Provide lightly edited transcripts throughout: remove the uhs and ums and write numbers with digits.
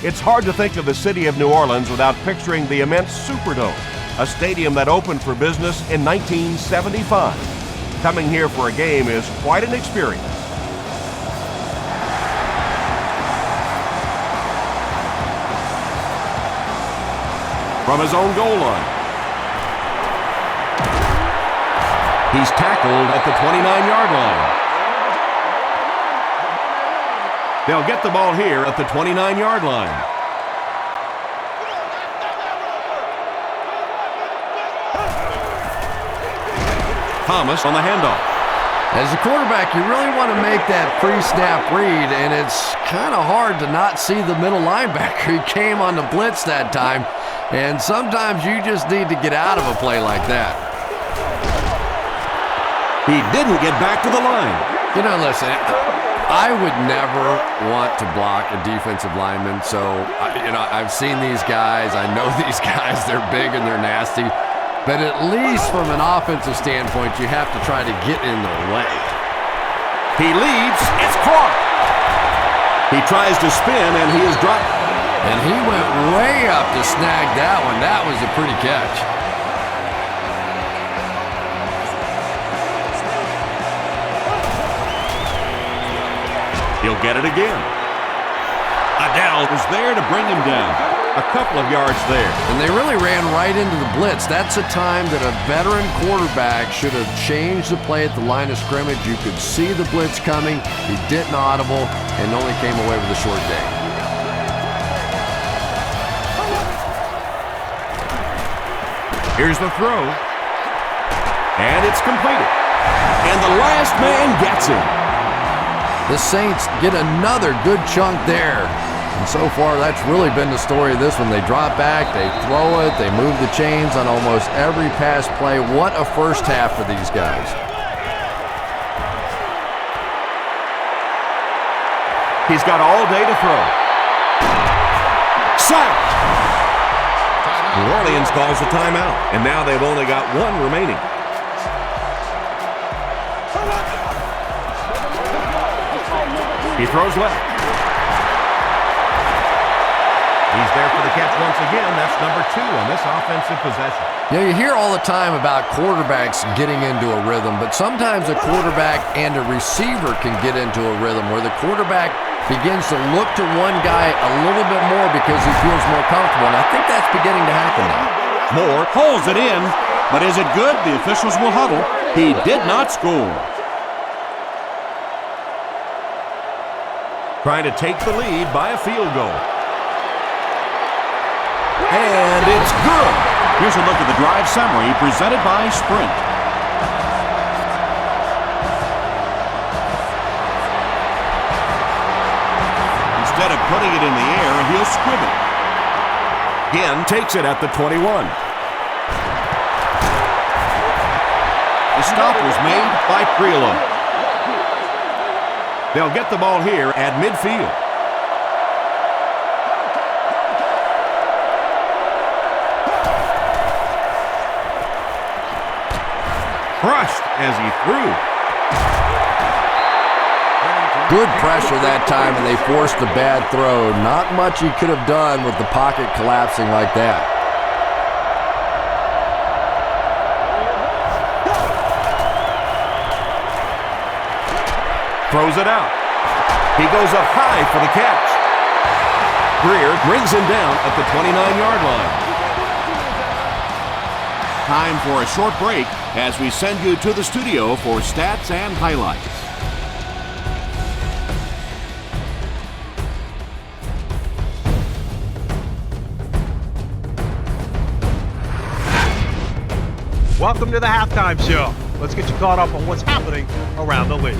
It's hard to think of the city of New Orleans without picturing the immense Superdome, a stadium that opened for business in 1975. Coming here for a game is quite an experience. From his own goal line. He's tackled at the 29-yard line. They'll get the ball here at the 29-yard line. Thomas on the handoff. As a quarterback, you really want to make that pre-snap read, and it's kind of hard to not see the middle linebacker. He came on the blitz that time, and sometimes you just need to get out of a play like that. He didn't get back to the line. You know, listen, I would never want to block a defensive lineman, so, I've seen these guys. I know these guys. They're big and they're nasty. But at least from an offensive standpoint, you have to try to get in their way. He leads. It's caught. He tries to spin, and he is dropped. And he went way up to snag that one. That was a pretty catch. He'll get it again. Adele was there to bring him down. A couple of yards there. And they really ran right into the blitz. That's a time that a veteran quarterback should have changed the play at the line of scrimmage. You could see the blitz coming. He didn't audible and only came away with a short gain. Here's the throw. And it's completed. And the last man gets him. The Saints get another good chunk there. And so far, that's really been the story of this one. They drop back, they throw it, they move the chains on almost every pass play. What a first half for these guys. He's got all day to throw. Sacked! New Orleans calls a timeout, and now they've only got one remaining. He throws left. He's there for the catch once again. That's number 2 on this offensive possession. You hear all the time about quarterbacks getting into a rhythm, but sometimes a quarterback and a receiver can get into a rhythm where the quarterback begins to look to one guy a little bit more because he feels more comfortable, and I think that's beginning to happen now. Moore pulls it in, but is it good? The officials will huddle. He did not score. Trying to take the lead by a field goal. And it's good. Here's a look at the drive summary presented by Sprint. Instead of putting it in the air, he'll scribble. Again, takes it at the 21. The stop was made by Prelo. They'll get the ball here at midfield. Crushed as he threw. Good pressure that time, and they forced a bad throw. Not much he could have done with the pocket collapsing like that. Throws it out. He goes up high for the catch. Greer brings him down at the 29-yard line. Time for a short break as we send you to the studio for stats and highlights. Welcome to the halftime show. Let's get you caught up on what's happening around the league.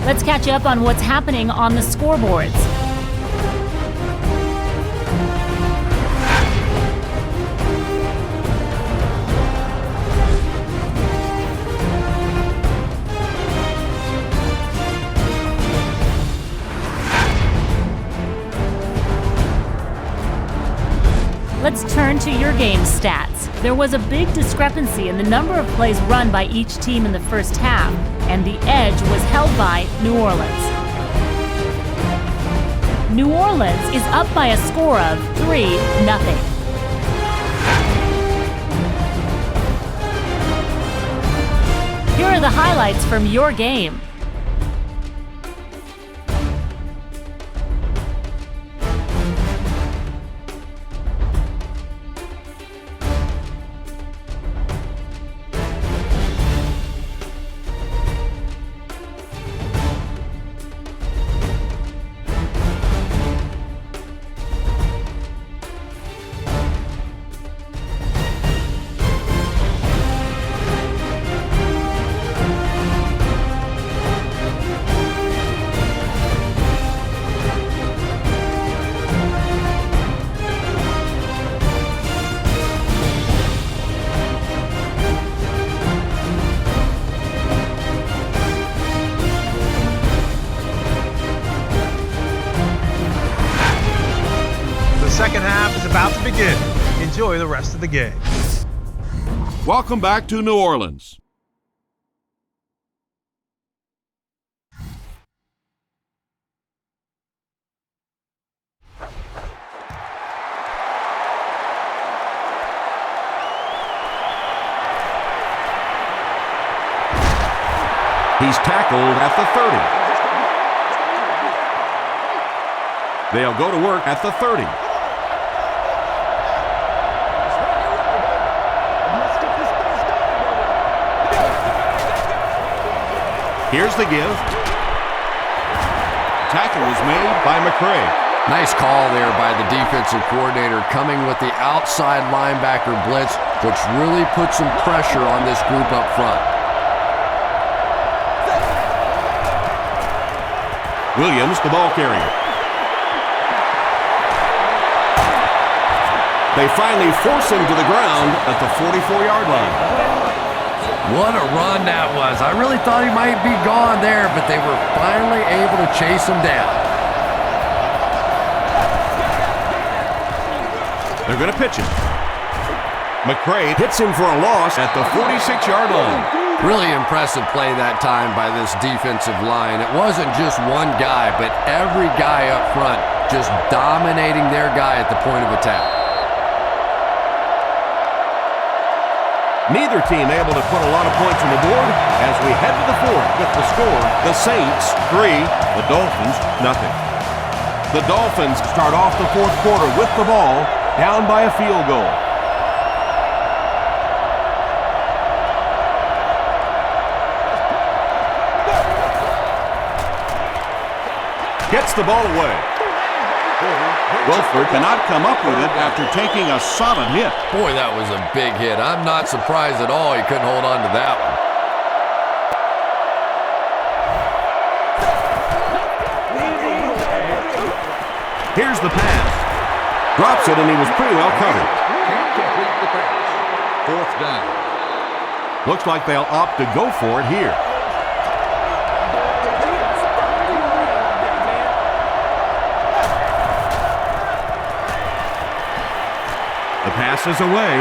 Let's catch up on what's happening on the scoreboards. Let's turn to your game stats. There was a big discrepancy in the number of plays run by each team in the first half, and the edge was held by New Orleans. New Orleans is up by a score of 3-0. Here are the highlights from your game. Second half is about to begin. Enjoy the rest of the game. Welcome back to New Orleans. He's tackled at the 30. They'll go to work at the 30. Here's the give. Tackle was made by McCray. Nice call there by the defensive coordinator, coming with the outside linebacker blitz, which really put some pressure on this group up front. Williams, the ball carrier. They finally force him to the ground at the 44-yard line. What a run that was. I really thought he might be gone there, but they were finally able to chase him down. They're going to pitch him. McCray hits him for a loss at the 46-yard line. Really impressive play that time by this defensive line. It wasn't just one guy, but every guy up front just dominating their guy at the point of attack. Neither team able to put a lot of points on the board as we head to the fourth with the score. The Saints 3, the Dolphins nothing. The Dolphins start off the fourth quarter with the ball, down by a field goal. Gets the ball away. Wilford cannot come up with it after taking a solid hit. Boy, that was a big hit. I'm not surprised at all he couldn't hold on to that one. Here's the pass. Drops it, and he was pretty well covered. Fourth down. Looks like they'll opt to go for it here. The pass is away.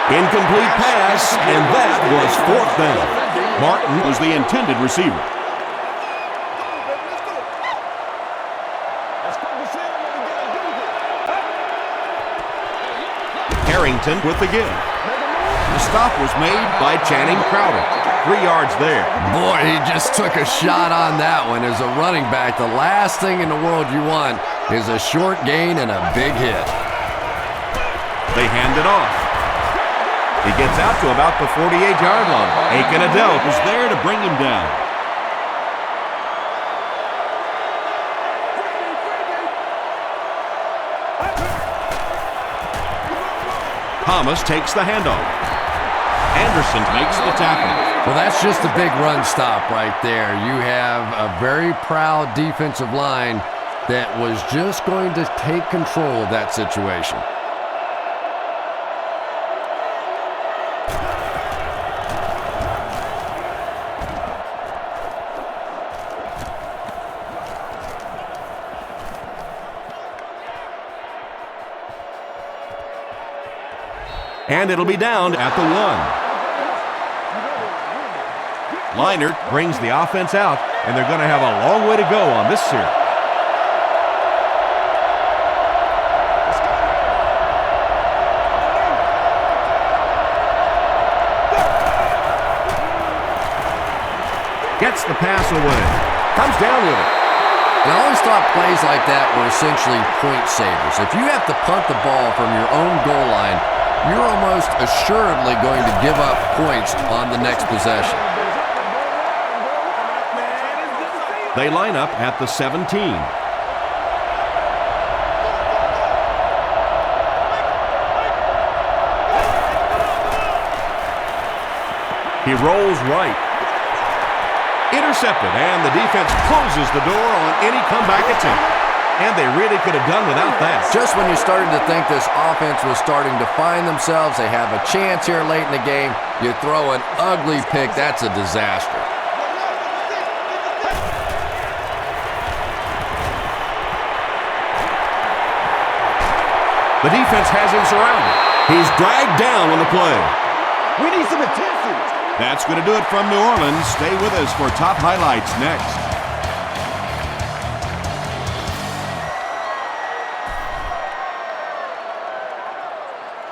Incomplete pass, and that was fourth down. Martin was the intended receiver. Harrington with the give. The stop was made by Channing Crowder. 3 yards there. Boy, he just took a shot on that one. As a running back, the last thing in the world you want is a short gain and a big hit. They hand it off. He gets out to about the 48-yard line. Aiken Adelt is there to bring him down. Thomas takes the handoff. Anderson makes the tackle. Well, that's just a big run stop right there. You have a very proud defensive line that was just going to take control of that situation. And it'll be down at the 1. Leinart brings the offense out, and they're going to have a long way to go on this series. Gets the pass away. Comes down with it. And I always thought plays like that were essentially point savers. If you have to punt the ball from your own goal line, you're almost assuredly going to give up points on the next possession. They line up at the 17. He rolls right. Intercepted, and the defense closes the door on any comeback attempt. And they really could have done without that. Just when you started to think this offense was starting to find themselves, they have a chance here late in the game, you throw an ugly pick, that's a disaster. The defense has him surrounded. He's dragged down on the play. We need some attention. That's going to do it from New Orleans. Stay with us for top highlights next.